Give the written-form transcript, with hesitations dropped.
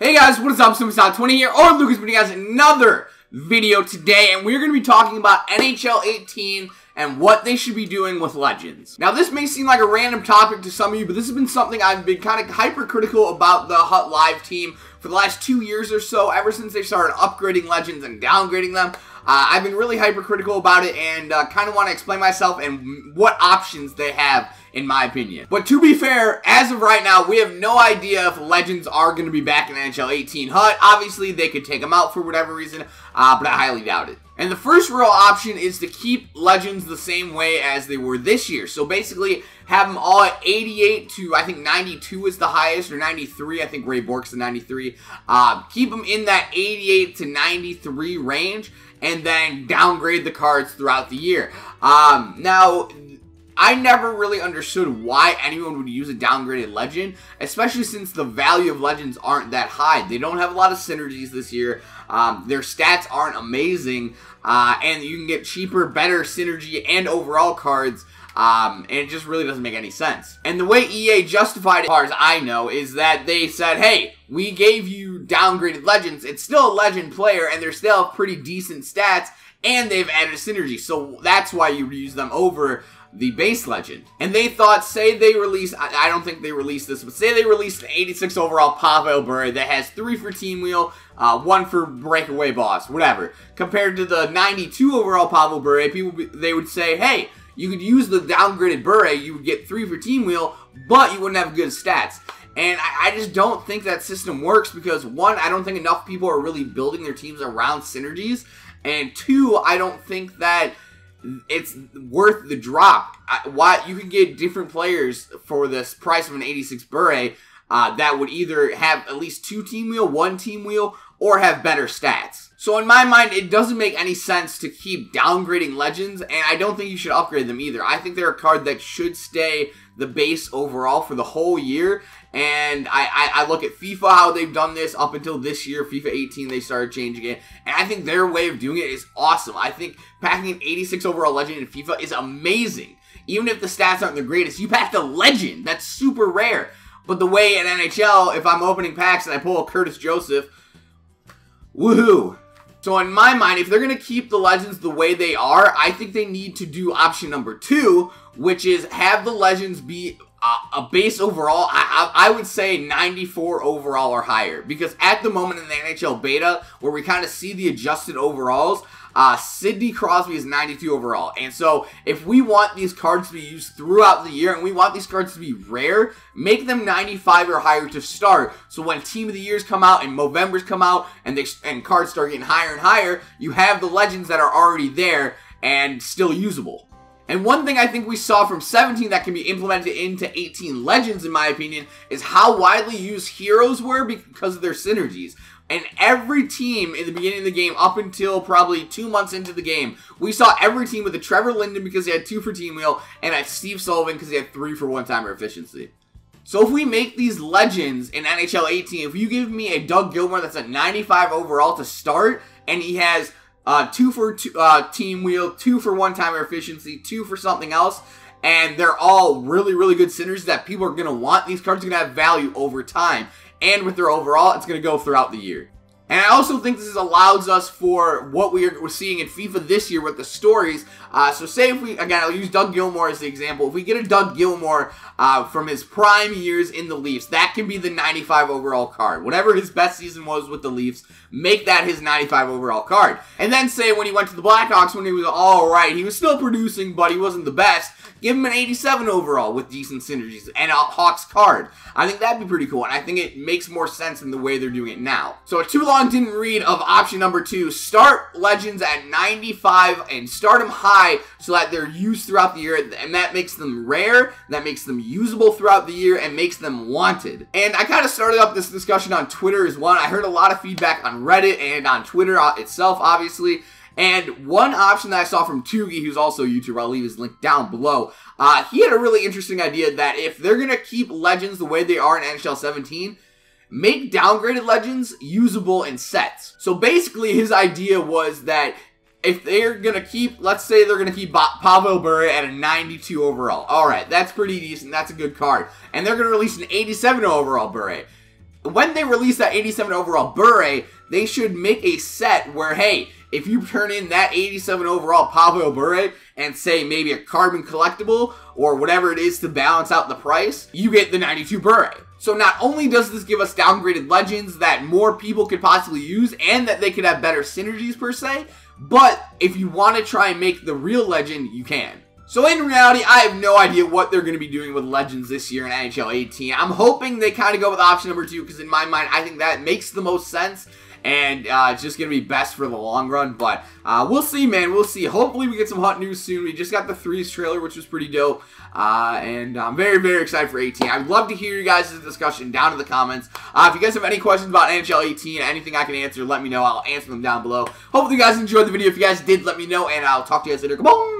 Hey guys, what is up? Superstar20 here, or Lucas, bringing you guys another video today, and we're going to be talking about NHL 18 and what they should be doing with Legends. Now, this may seem like a random topic to some of you, but this has been something I've been kind of hypercritical about the Hut Live team for the last 2 years or so, ever since they started upgrading Legends and downgrading them. I've been really hypercritical about it and kind of want to explain myself and what options they have, in my opinion. But to be fair, as of right now, we have no idea if Legends are going to be back in NHL 18 Hut. Obviously, they could take them out for whatever reason, but I highly doubt it. And the first real option is to keep Legends the same way as they were this year. So basically, have them all at 88 to, I think, 92 is the highest, or 93. I think Ray Bork's the 93. Keep them in that 88 to 93 range, and then downgrade the cards throughout the year. Now, I never really understood why anyone would use a downgraded Legend, especially since the value of Legends aren't that high. They don't have a lot of synergies this year. Their stats aren't amazing, and you can get cheaper, better synergy and overall cards, and it just really doesn't make any sense. And the way EA justified it, as far as I know, is that they said, hey, we gave you downgraded Legends. It's still a Legend player, and they're still pretty decent stats, and they've added a synergy, so that's why you use them over the base Legend. And they thought, say they release, I don't think they released this, but say they released an 86 overall Pavel Bure that has 3 for Team Wheel, 1 for Breakaway Boss, whatever. Compared to the 92 overall Pavel Bure, they would say, hey, you could use the downgraded Bure, you would get 3 for Team Wheel, but you wouldn't have good stats. And I just don't think that system works because, one, I don't think enough people are really building their teams around synergies, and two, I don't think that it's worth the drop. You can get different players for this price of an 86 Bure that would either have at least 2 Team Wheel, 1 Team Wheel, or have better stats. So in my mind, it doesn't make any sense to keep downgrading Legends, and I don't think you should upgrade them either. I think they're a card that should stay the base overall for the whole year, and I look at FIFA, how they've done this up until this year. FIFA 18, they started changing it, and I think their way of doing it is awesome. I think packing an 86 overall Legend in FIFA is amazing. Even if the stats aren't the greatest, you packed a Legend. That's super rare. But the way in NHL, if I'm opening packs and I pull a Curtis Joseph, woohoo. So in my mind, if they're going to keep the Legends the way they are, I think they need to do option number 2, which is have the Legends be a base overall. I would say 94 overall or higher. Because at the moment in the NHL beta, where we kind of see the adjusted overalls, Sidney Crosby is 92 overall. And so if we want these cards to be used throughout the year, and we want these cards to be rare, make them 95 or higher to start. So when Team of the Years come out and Movembers come out and cards start getting higher and higher, you have the Legends that are already there and still usable. And one thing I think we saw from 17 that can be implemented into 18 Legends, in my opinion, is how widely used heroes were because of their synergies. And every team in the beginning of the game, up until probably 2 months into the game, we saw every team with a Trevor Linden because he had 2 for Team Wheel, and a Steve Sullivan because he had 3 for one-timer efficiency. So if we make these Legends in NHL 18, if you give me a Doug Gilmour that's a 95 overall to start, and he has 2 for Team Wheel, 2 for one-timer efficiency, 2 for something else, and they're all really, really good synergies that people are going to want, these cards are going to have value over time. And with their overall, it's going to go throughout the year. And I also think this allows us for what we're seeing in FIFA this year with the stories. So say if we, again, I'll use Doug Gilmour as the example. If we get a Doug Gilmour from his prime years in the Leafs, that can be the 95 overall card. Whatever his best season was with the Leafs, make that his 95 overall card. And then say when he went to the Blackhawks, when he was all right, he was still producing, but he wasn't the best, give him an 87 overall with decent synergies and a Hawks card. I think that'd be pretty cool, and I think it makes more sense in the way they're doing it now. So a too long didn't read of option number 2. Start Legends at 95 and start them high so that they're used throughout the year, and that makes them rare, that makes them usable throughout the year, and makes them wanted. And I kind of started up this discussion on Twitter as well. I heard a lot of feedback on Reddit and on Twitter itself, obviously. And one option that I saw from Tugi, who's also a YouTuber, I'll leave his link down below, he had a really interesting idea that if they're going to keep Legends the way they are in NHL 17, make downgraded Legends usable in sets. So basically his idea was that if they're going to keep, let's say they're going to keep Pavel Bure at a 92 overall. Alright, that's pretty decent, that's a good card. And they're going to release an 87 overall Bure. when they release that 87 overall Bure, they should make a set where, hey, if you turn in that 87 overall Pablo Bure and say maybe a carbon collectible or whatever it is to balance out the price, you get the 92 Bure. So not only does this give us downgraded legends that more people could possibly use and that they could have better synergies per se, but if you want to try and make the real legend, you can. So in reality, I have no idea what they're going to be doing with Legends this year in NHL 18. I'm hoping they kind of go with option number 2 because in my mind, I think that makes the most sense. And it's just going to be best for the long run. But we'll see, man. We'll see. Hopefully we get some hot news soon. We just got the 3s trailer, which was pretty dope. And I'm very, very excited for 18. I'd love to hear you guys' discussion down in the comments. If you guys have any questions about NHL 18, anything I can answer, let me know. I'll answer them down below. Hopefully you guys enjoyed the video. If you guys did, let me know. And I'll talk to you guys later. Come on!